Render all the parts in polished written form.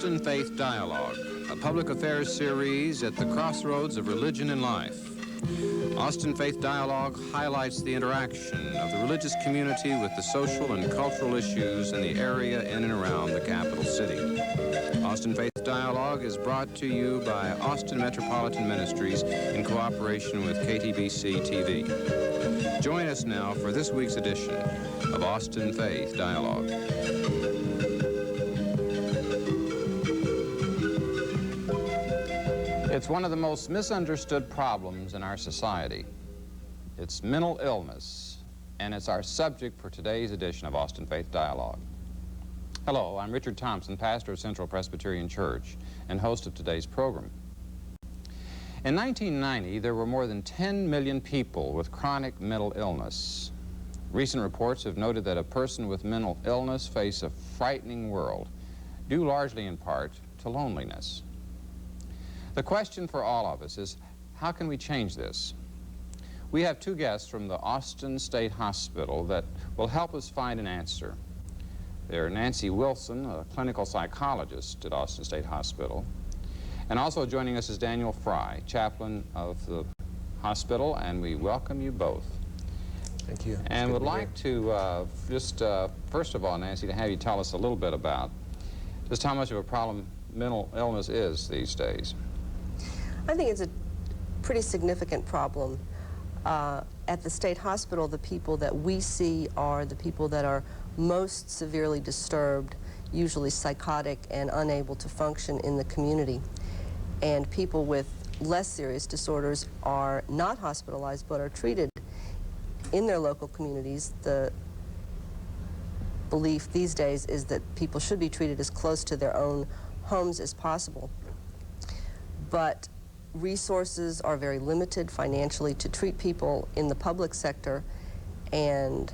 Austin Faith Dialogue, a public affairs series at the crossroads of religion and life. Austin Faith Dialogue highlights the interaction of the religious community with the social and cultural issues in the area in and around the capital city. Austin Faith Dialogue is brought to you by Austin Metropolitan Ministries in cooperation with KTBC TV. Join us now for this week's edition of Austin Faith Dialogue. It's one of the most misunderstood problems in our society. It's mental illness, and it's our subject for today's edition of Austin Faith Dialogue. Hello, I'm Richard Thompson, pastor of Central Presbyterian Church and host of today's program. In 1990, there were more than 10 million people with chronic mental illness. Recent reports have noted that a person with mental illness faces a frightening world, due largely in part to loneliness. The question for all of us is, how can we change this? We have two guests from the Austin State Hospital that will help us find an answer. They're Nancy Wilson, a clinical psychologist at Austin State Hospital, and also joining us is Daniel Fry, chaplain of the hospital, and we welcome you both. Thank you. And would like to first of all, Nancy, to have you tell us a little bit about just how much of a problem mental illness is these days. I think it's a pretty significant problem. At the state hospital, the people that we see are the people that are most severely disturbed, usually psychotic and unable to function in the community. And people with less serious disorders are not hospitalized but are treated in their local communities. The belief these days is that people should be treated as close to their own homes as possible. But resources are very limited financially to treat people in the public sector, and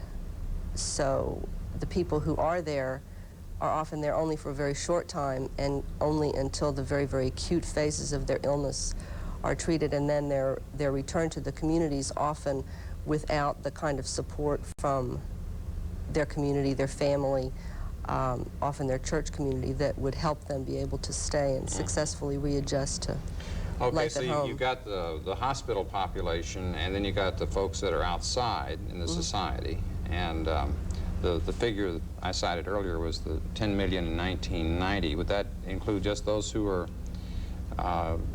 so the people who are there are often there only for a very short time and only until the very, very acute phases of their illness are treated, and then they're returned to the communities often without the kind of support from their community, their family, often their church community that would help them be able to stay and successfully readjust to life at home. So you've got the hospital population, and then you got the folks that are outside in the society, and the figure that I cited earlier was the 10 million in 1990. Would that include just those who are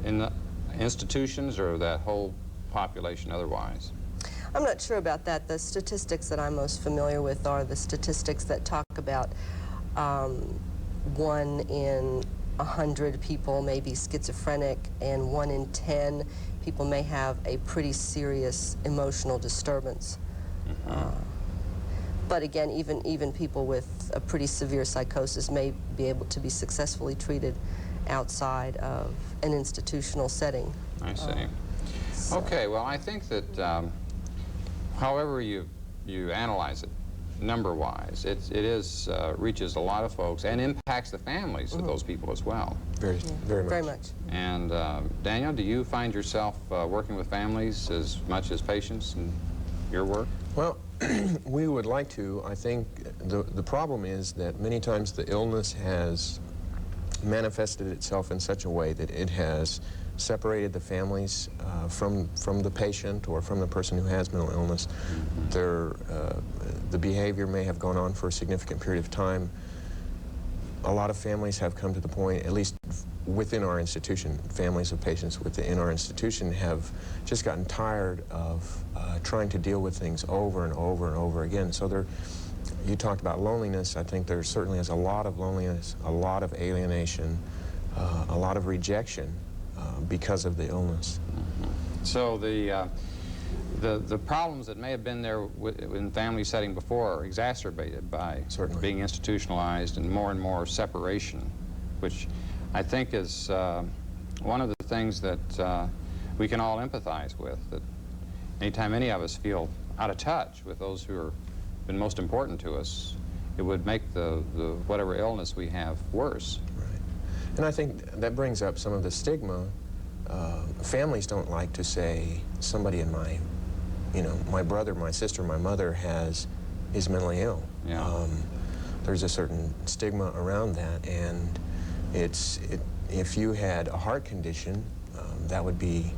in the institutions, or that whole population otherwise? I'm not sure about that. The statistics that I'm most familiar with are the statistics that talk about 1 in 100 people may be schizophrenic, and 1 in 10 people may have a pretty serious emotional disturbance. But again, even people with a pretty severe psychosis may be able to be successfully treated outside of an institutional setting. I see. Okay, well, I think that however you analyze it, number-wise, it reaches a lot of folks and impacts the families of those people as well. Very much. And Daniel, do you find yourself working with families as much as patients in your work? Well, we would like to. I think the problem is that many times the illness has manifested itself in such a way that it has separated the families from the patient or from the person who has mental illness. The behavior may have gone on for a significant period of time. A lot of families have come to the point, at least within our institution, families of patients within our institution have just gotten tired of trying to deal with things over and over and over again. So you talked about loneliness. I think there certainly is a lot of loneliness, a lot of alienation, a lot of rejection because of the illness. So the problems that may have been there in family setting before are exacerbated by being institutionalized and more separation, which I think is one of the things that we can all empathize with, that anytime any of us feel out of touch with those who have been most important to us, it would make the whatever illness we have worse. Right. And I think that brings up some of the stigma. Families don't like to say somebody in my brother, my sister, my mother is mentally ill. Yeah. There's a certain stigma around that, and If you had a heart condition, that would be,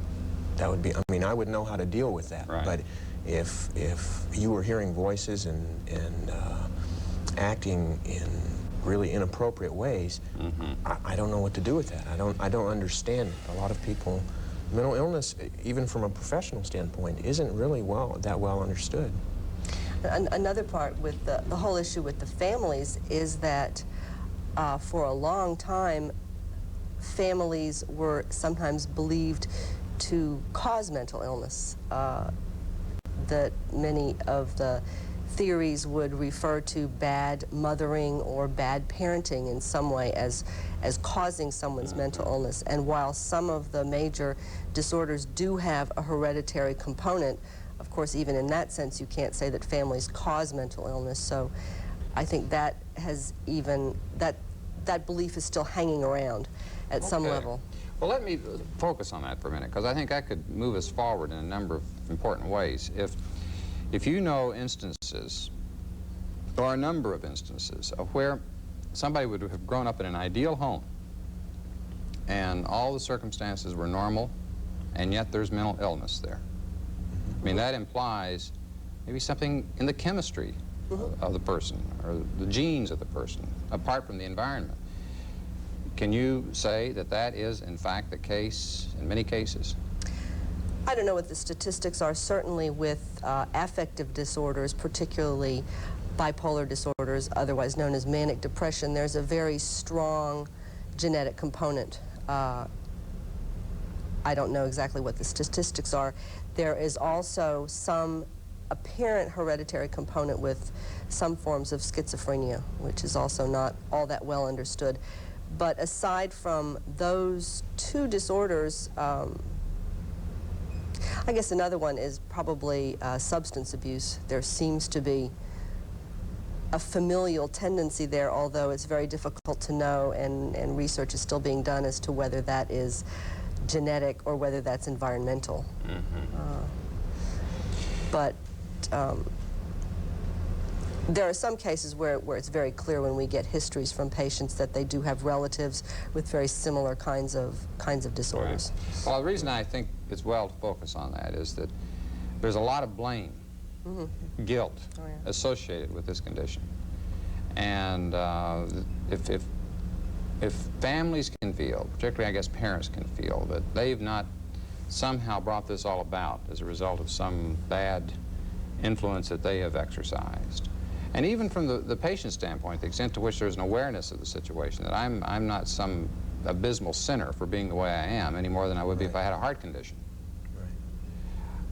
I mean, I would know how to deal with that. Right. But if you were hearing voices and acting in really inappropriate ways, I don't know what to do with that. I don't understand it. A lot of people, mental illness, even from a professional standpoint, isn't really that well understood. Another part with the whole issue with the families is that for a long time, families were sometimes believed to cause mental illness. That many of the theories would refer to bad mothering or bad parenting in some way as causing someone's mental illness. And while some of the major disorders do have a hereditary component, of course, even in that sense, you can't say that families cause mental illness. So I think that has that belief is still hanging around at some level. Well, let me focus on that for a minute, because I think I could move us forward in a number of important ways. If you know instances, or a number of instances, of where somebody would have grown up in an ideal home, and all the circumstances were normal, and yet there's mental illness there. I mean, that implies maybe something in the chemistry of the person, or the genes of the person, apart from the environment. Can you say that that is, in fact, the case in many cases? I don't know what the statistics are. Certainly with affective disorders, particularly bipolar disorders, otherwise known as manic depression, there's a very strong genetic component. I don't know exactly what the statistics are. There is also some apparent hereditary component with some forms of schizophrenia, which is also not all that well understood. But aside from those two disorders, I guess another one is probably substance abuse. There seems to be a familial tendency there, although it's very difficult to know, and research is still being done as to whether that is genetic or whether that's environmental. But there are some cases where it's very clear when we get histories from patients that they do have relatives with very similar kinds of disorders. Right. Well, the reason I think it's well to focus on that is that there's a lot of blame, guilt associated with this condition. And if families can feel, particularly I guess parents can feel, that they've not somehow brought this all about as a result of some bad influence that they have exercised. And even from the patient's standpoint, the extent to which there's an awareness of the situation, that I'm not some abysmal sinner for being the way I am any more than I would be if I had a heart condition.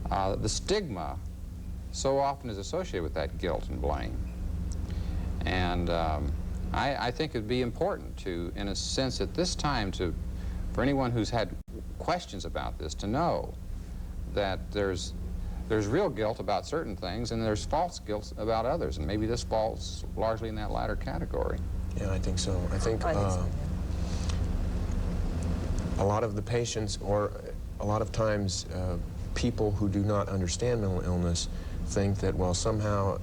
Right. The stigma so often is associated with that guilt and blame. And I think it'd be important to, in a sense at this time, for anyone who's had questions about this, to know that there's real guilt about certain things, and there's false guilt about others, and maybe this falls largely in that latter category. Yeah, I think so. I think a lot of the patients, or a lot of times people who do not understand mental illness, think that, well, somehow,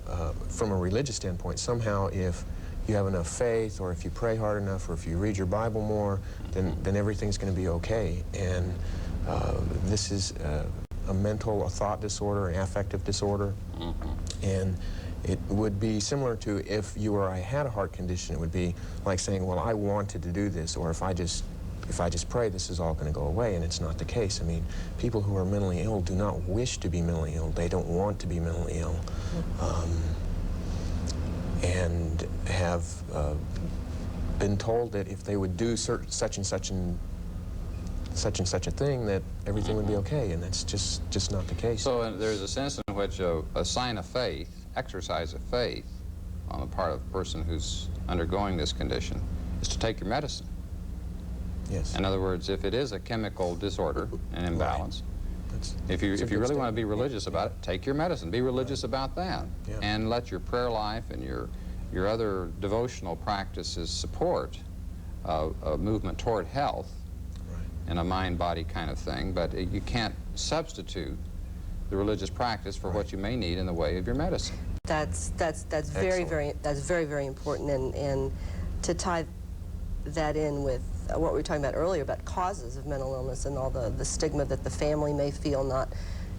from a religious standpoint, somehow if you have enough faith, or if you pray hard enough, or if you read your Bible more, then everything's going to be okay. And this is a thought disorder, an affective disorder. And it would be similar to if you or I had a heart condition. It would be like saying, well, I wanted to do this, or if I just pray, this is all going to go away, and it's not the case. I mean, people who are mentally ill do not wish to be mentally ill. They don't want to be mentally ill. And have been told that if they would do such and such a thing, that everything would be okay, and that's just not the case. So there's a sense in which a sign of faith, exercise of faith on the part of the person who's undergoing this condition, is to take your medicine. Yes. In other words, if it is a chemical disorder, an imbalance, if you really want to be religious about it, take your medicine. Be religious about that. Yeah. And let your prayer life and your other devotional practices support a movement toward health in a mind-body kind of thing, but you can't substitute the religious practice for what you may need in the way of your medicine. That's very, very important, and to tie that in with what we were talking about earlier about causes of mental illness and all the stigma that the family may feel, not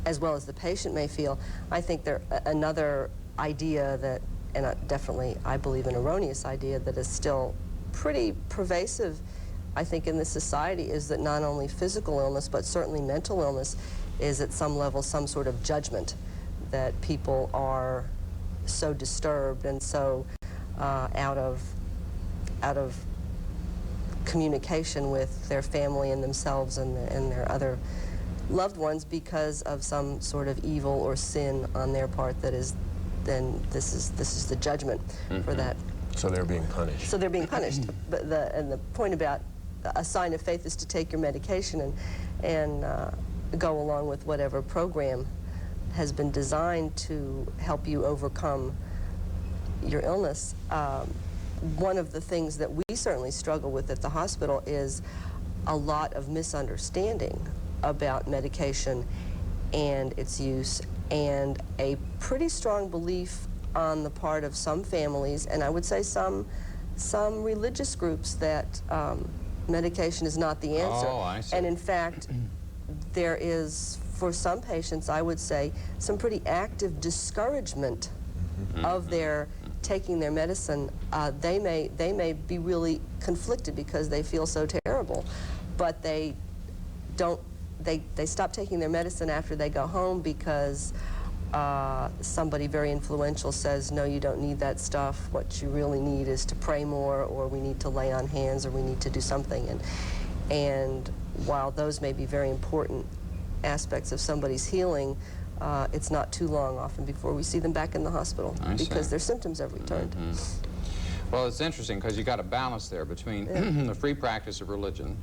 as well as the patient may feel. I think another idea that, and definitely I believe an erroneous idea that is still pretty pervasive, I think, in this society, is that not only physical illness but certainly mental illness is at some level some sort of judgment, that people are so disturbed and so out of communication with their family and themselves and their other loved ones because of some sort of evil or sin on their part that is, then this is the judgment for that. So they're being punished. So they're being punished. But the point about a sign of faith is to take your medication and go along with whatever program has been designed to help you overcome your illness. One of the things that we certainly struggle with at the hospital is a lot of misunderstanding about medication and its use, and a pretty strong belief on the part of some families, and I would say some religious groups, that medication is not the answer. Oh, I see. And in fact, there is, for some patients, I would say, some pretty active discouragement of their taking their medicine. They may be really conflicted because they feel so terrible, but they stop taking their medicine after they go home because somebody very influential says, no, you don't need that stuff. What you really need is to pray more, or we need to lay on hands, or we need to do something. And while those may be very important aspects of somebody's healing, it's not too long often before we see them back in the hospital because their symptoms have returned. Well, it's interesting because you got a balance there between the free practice of religion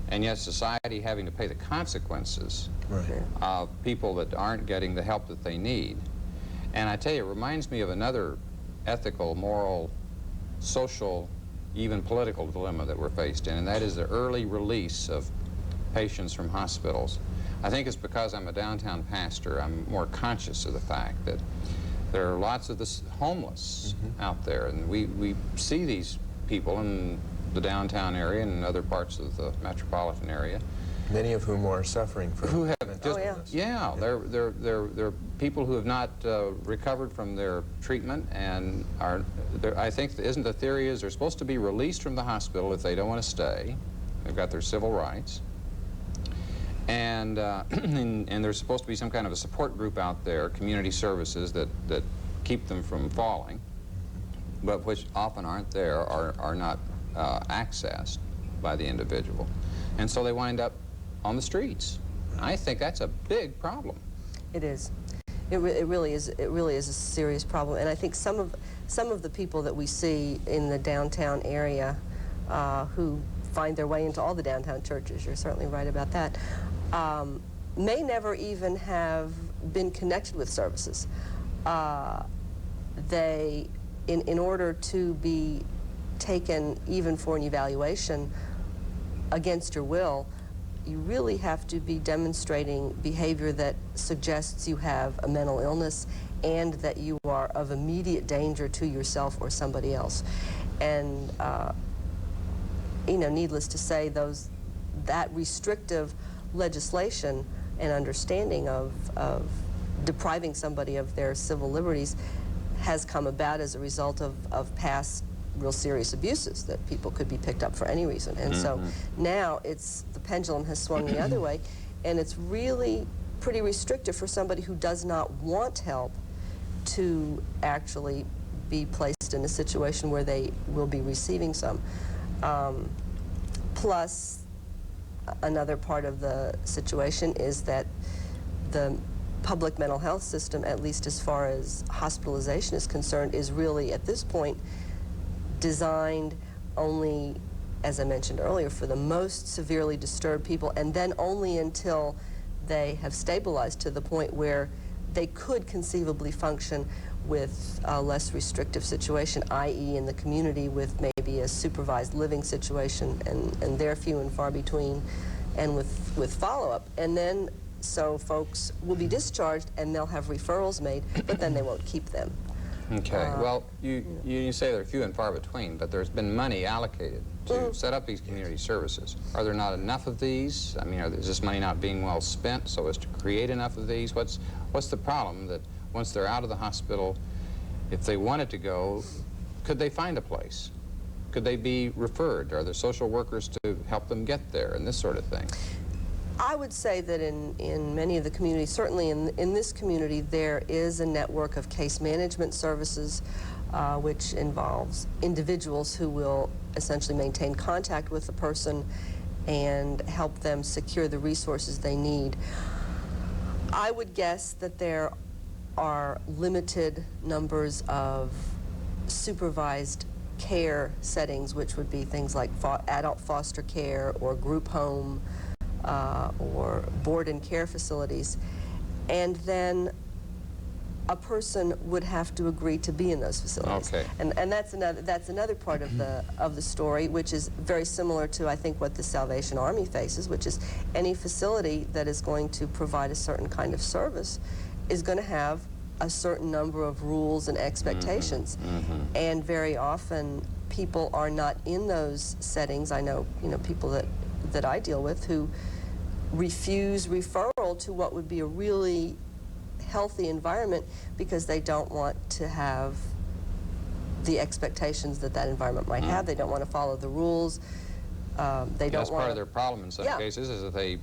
and yet society having to pay the consequences of people that aren't getting the help that they need. And I tell you, it reminds me of another ethical, moral, social, even political dilemma that we're faced in, and that is the early release of patients from hospitals. I think it's because I'm a downtown pastor, I'm more conscious of the fact that there are lots of the homeless out there, and we see these people in the downtown area and in other parts of the metropolitan area. Many of whom are suffering from who have mental illness. They're people who have not recovered from their treatment, and are, I think, isn't the theory is they're supposed to be released from the hospital if they don't want to stay. They've got their civil rights. And, and there's supposed to be some kind of a support group out there, community services that keep them from falling, but which often aren't there, are not accessed by the individual. And so they wind up on the streets. I think that's a big problem. It is. It really is. It really is a serious problem. And I think some of the people that we see in the downtown area who find their way into all the downtown churches, you're certainly right about that, may never even have been connected with services. They, in order to be taken even for an evaluation against your will, you really have to be demonstrating behavior that suggests you have a mental illness and that you are of immediate danger to yourself or somebody else. And you know, needless to say, that restrictive legislation and understanding of depriving somebody of their civil liberties has come about as a result of past real serious abuses, that people could be picked up for any reason. And so now the pendulum has swung the other way, and it's really pretty restrictive for somebody who does not want help to actually be placed in a situation where they will be receiving some. Plus, another part of the situation is that the public mental health system, at least as far as hospitalization is concerned, is really, at this point, designed only, as I mentioned earlier, for the most severely disturbed people, and then only until they have stabilized to the point where they could conceivably function with a less restrictive situation, i.e. in the community with maybe a supervised living situation, and they're few and far between, and with follow-up. And then, so folks will be discharged and they'll have referrals made, but then they won't keep them. Okay. Well, you say they're few and far between, but there's been money allocated to set up these community services. Are there not enough of these? I mean, is this money not being well spent so as to create enough of these? What's the problem that once they're out of the hospital, if they wanted to go, could they find a place? Could they be referred? Are there social workers to help them get there and this sort of thing? I would say that in many of the communities, certainly in this community, there is a network of case management services which involves individuals who will essentially maintain contact with the person and help them secure the resources they need. I would guess that there are limited numbers of supervised care settings, which would be things like adult foster care or group home or board and care facilities. And then a person would have to agree to be in those facilities. Okay. And that's another part of the story, which is very similar to, I think, what the Salvation Army faces, which is any facility that is going to provide a certain kind of service is going to have a certain number of rules and expectations. And very often people are not in those settings. I know, people that I deal with who refuse referral to what would be a really healthy environment because they don't want to have the expectations that that environment might have. They don't want to follow the rules. They don't That's want part of their problem in some cases, is that they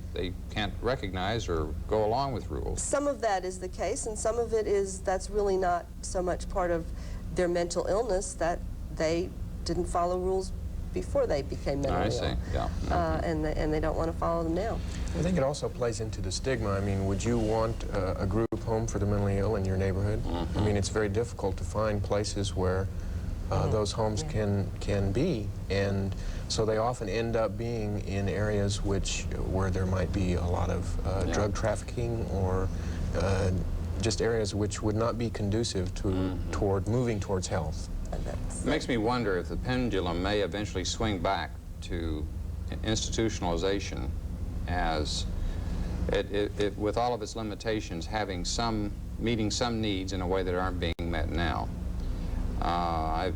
can't recognize or go along with rules. Some of that is the case, and some of it is that's really not so much part of their mental illness, that they didn't follow rules before they became mentally ill. I see, yeah. And they don't want to follow them now. I think it also plays into the stigma. I mean, would you want a group home for the mentally ill in your neighborhood? I mean, it's very difficult to find places where those homes can be, and so they often end up being in areas where there might be a lot of drug trafficking or just areas which would not be conducive to toward moving towards health. It makes me wonder if the pendulum may eventually swing back to institutionalization, as with all of its limitations, meeting some needs in a way that aren't being met now.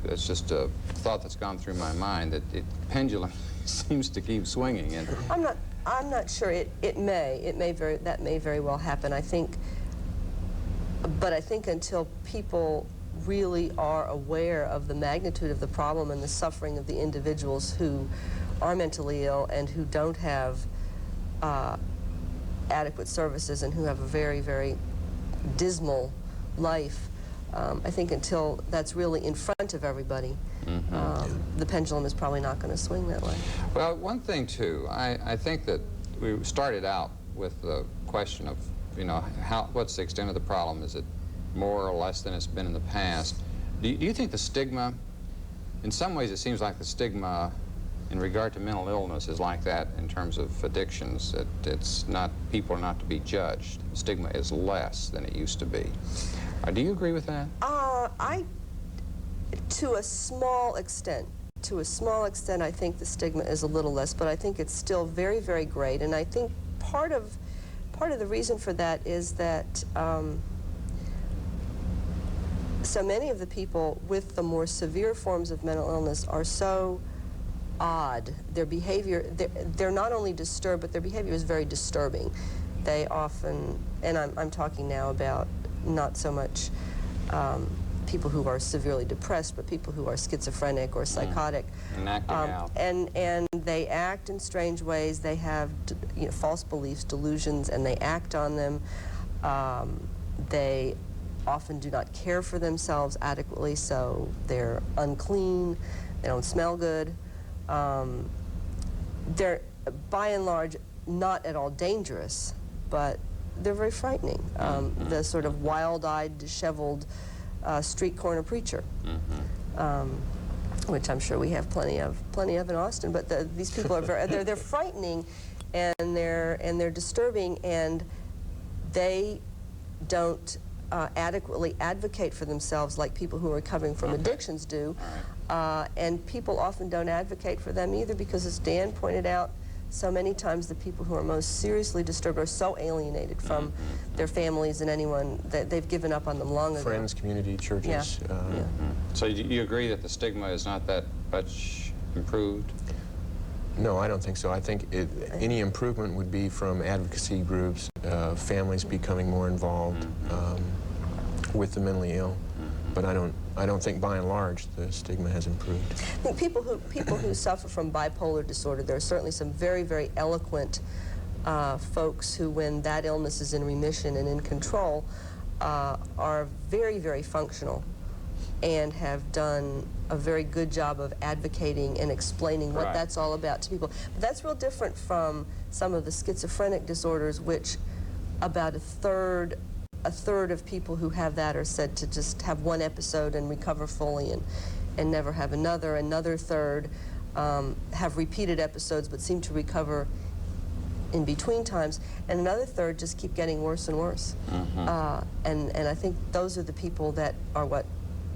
It's just a thought that's gone through my mind that the pendulum seems to keep swinging. And I'm not sure. That may very well happen. But I think until people really are aware of the magnitude of the problem and the suffering of the individuals who are mentally ill and who don't have adequate services and who have a very, very dismal life, I think until that's really in front of everybody, the pendulum is probably not going to swing that way. Well, one thing, too, I think that we started out with the question of, what's the extent of the problem? Is it more or less than it's been in the past? Do you think the stigma, in some ways it seems like the stigma in regard to mental illness is like that in terms of addictions, that people are not to be judged. The stigma is less than it used to be. Do you agree with that? To a small extent. To a small extent, I think the stigma is a little less, but I think it's still very, very great. And I think part of the reason for that is that so many of the people with the more severe forms of mental illness are so odd. Their behavior, they're not only disturbed, but their behavior is very disturbing. They often, and I'm talking now about not so much people who are severely depressed, but people who are schizophrenic or psychotic. And acting out. And they act in strange ways. They have false beliefs, delusions, and they act on them. They often do not care for themselves adequately, so they're unclean, they don't smell good. They're, by and large, not at all dangerous, but they're very frightening. The sort of wild-eyed, disheveled street corner preacher, which I'm sure we have plenty of in Austin. But these people are they're frightening, and they're disturbing, and they don't adequately advocate for themselves like people who are recovering from addictions do. And people often don't advocate for them either, because, as Dan pointed out, so many times the people who are most seriously disturbed are so alienated from their families and anyone that they've given up on them long ago. Friends, community, churches. Yeah. So you agree that the stigma is not that much improved? No, I don't think so. I think any improvement would be from advocacy groups, families becoming more involved with the mentally ill. But I don't think by and large the stigma has improved. I think people who suffer from bipolar disorder, there are certainly some very, very eloquent folks who, when that illness is in remission and in control, are very, very functional and have done a very good job of advocating and explaining what that's all about to people. But that's real different from some of the schizophrenic disorders, which about a third of people who have that are said to just have one episode and recover fully and never have another. Another third have repeated episodes but seem to recover in between times, and another third just keep getting worse and worse. And I think those are the people that are what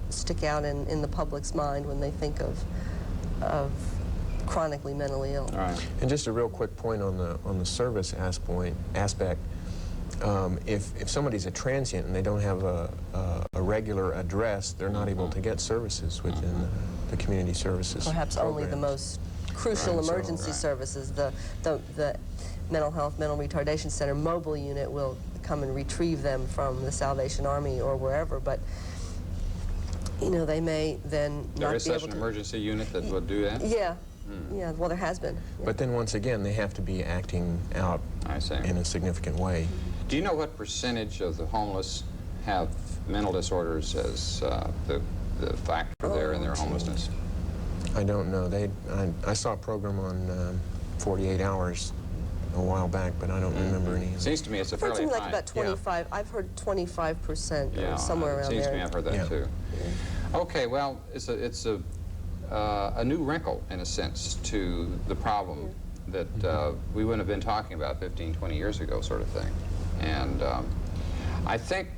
stick out in the public's mind when they think of chronically mentally ill. And just a real quick point on the service aspect. If somebody's a transient and they don't have a regular address, they're not able to get services within the community services Perhaps only the programs. most crucial Right, so- emergency services. The mental health, mental retardation center mobile unit will come and retrieve them from the Salvation Army or wherever, but you know, they may then There not is be such able an to. emergency unit that would do that? Yeah, yeah, well there has been. But then once again, they have to be acting out I see. in a significant way. Do you know what percentage of the homeless have mental disorders as the factor there in their homelessness? I don't know. I saw a program on 48 Hours a while back, but I don't remember any. Seems to me it's a I've heard fairly something high. like about 25. I've heard 25% or somewhere around seems there. to me I've heard that too. Okay, well, it's a new wrinkle in a sense to the problem that we wouldn't have been talking about 15, 20 years ago, sort of thing. And I think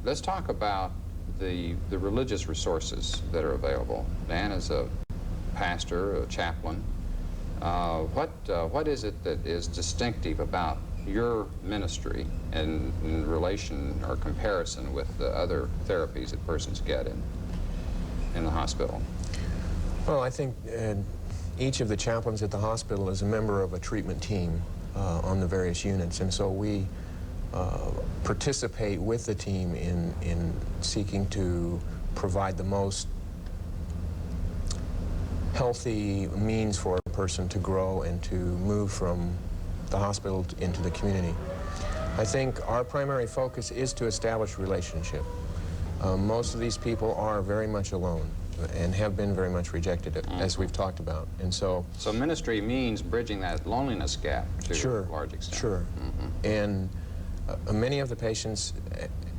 let's talk about the religious resources that are available. Dan is a pastor, a chaplain. What is it that is distinctive about your ministry in relation or comparison with the other therapies that persons get in the hospital? Well, I think each of the chaplains at the hospital is a member of a treatment team on the various units, and so we participate with the team in seeking to provide the most healthy means for a person to grow and to move from the hospital into the community. I think our primary focus is to establish relationship. Most of these people are very much alone and have been very much rejected, as we've talked about. And so ministry means bridging that loneliness gap to a large extent. Sure. And many of the patients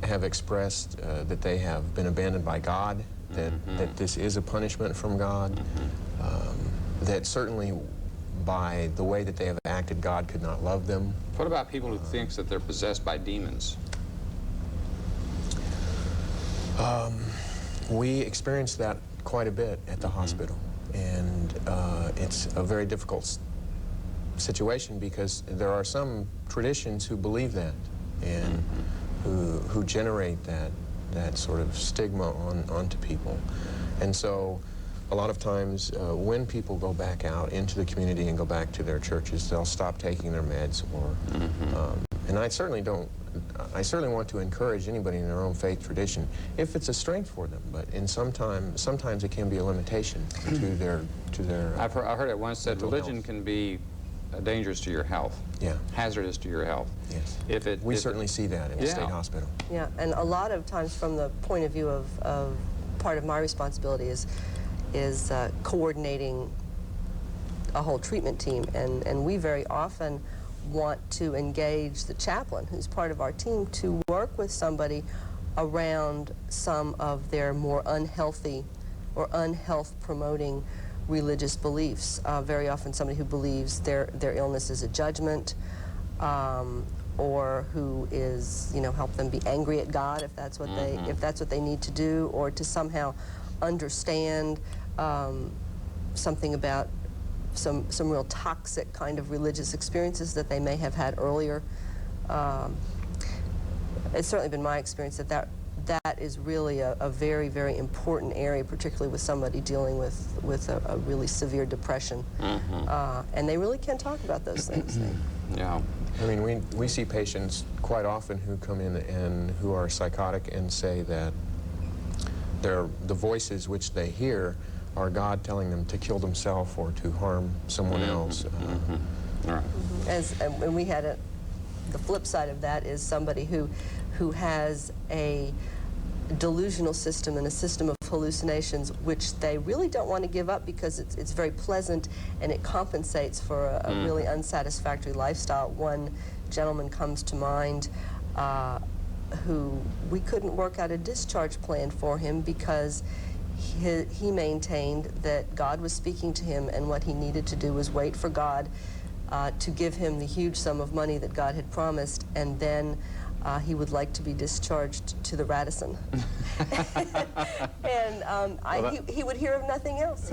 have expressed that they have been abandoned by God, that this is a punishment from God, that certainly by the way that they have acted, God could not love them. What about people who think that they're possessed by demons? We experience that quite a bit at the hospital, and it's a very difficult situation because there are some traditions who believe that and who generate that sort of stigma onto people. And so a lot of times when people go back out into the community and go back to their churches, they'll stop taking their meds or and I certainly want to encourage anybody in their own faith tradition if it's a strength for them, but sometimes it can be a limitation to their I've heard it once that religion can be dangerous to your health. Yeah. Hazardous to your health. Yes. We certainly see that in the state hospital. Yeah, and a lot of times from the point of view of part of my responsibility is coordinating a whole treatment team, and we very often want to engage the chaplain, who's part of our team, to work with somebody around some of their more unhealthy or unhealth-promoting religious beliefs. Very often somebody who believes their illness is a judgment, or who is, help them be angry at God if that's what they need to do, or to somehow understand something about some real toxic kind of religious experiences that they may have had earlier. It's certainly been my experience that is really a very, very important area, particularly with somebody dealing with a really severe depression. And they really can talk about those things. Yeah. I mean, we see patients quite often who come in and who are psychotic and say that the voices which they hear are God telling them to kill themselves or to harm someone else. Right. And we had the flip side of that is somebody who has a delusional system and a system of hallucinations which they really don't want to give up because it's very pleasant and it compensates for a really unsatisfactory lifestyle. One gentleman comes to mind who we couldn't work out a discharge plan for him because he maintained that God was speaking to him and what he needed to do was wait for God to give him the huge sum of money that God had promised, and then he would like to be discharged to the Radisson. And he would hear of nothing else.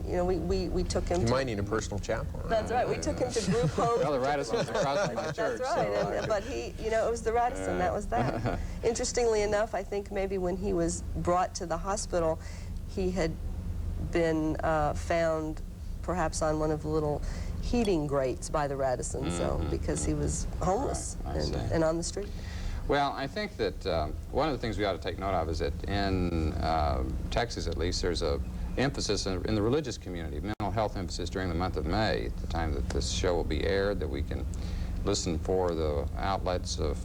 You know, we took him. You to, might need a personal chaplain. That's right. We took him to group home. Well, the Radisson's across from my church. That's right. But he, you know, it was the Radisson. That was that. Interestingly enough, I think maybe when he was brought to the hospital, he had been found perhaps on one of the little heating grates by the Radisson, so because he was homeless and on the street. Well, I think that one of the things we ought to take note of is that in Texas, at least, there's a emphasis in the religious community, mental health emphasis during the month of May, at the time that this show will be aired, that we can listen for the outlets of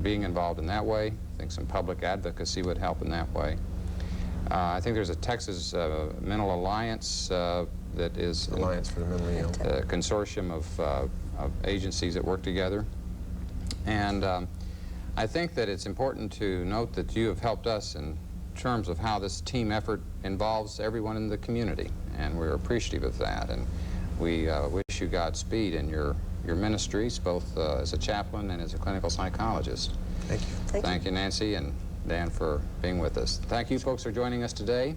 being involved in that way. I think some public advocacy would help in that way. I think there's a Texas Mental Alliance that is Alliance for the Mentally Ill. a consortium of agencies that work together. And I think that it's important to note that you have helped us in terms of how this team effort involves everyone in the community, and we're appreciative of that. And we wish you Godspeed in your ministries, both as a chaplain and as a clinical psychologist. Thank you. Thank you, Nancy and Dan, for being with us. Thank you, folks, for joining us today,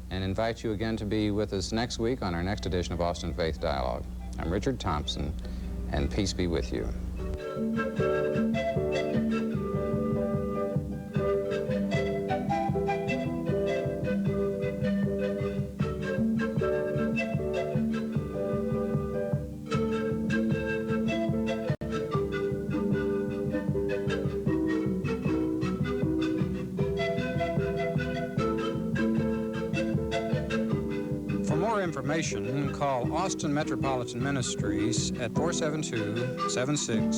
and invite you again to be with us next week on our next edition of Austin Faith Dialogue. I'm Richard Thompson, and peace be with you. Information, call Austin Metropolitan Ministries at 472-76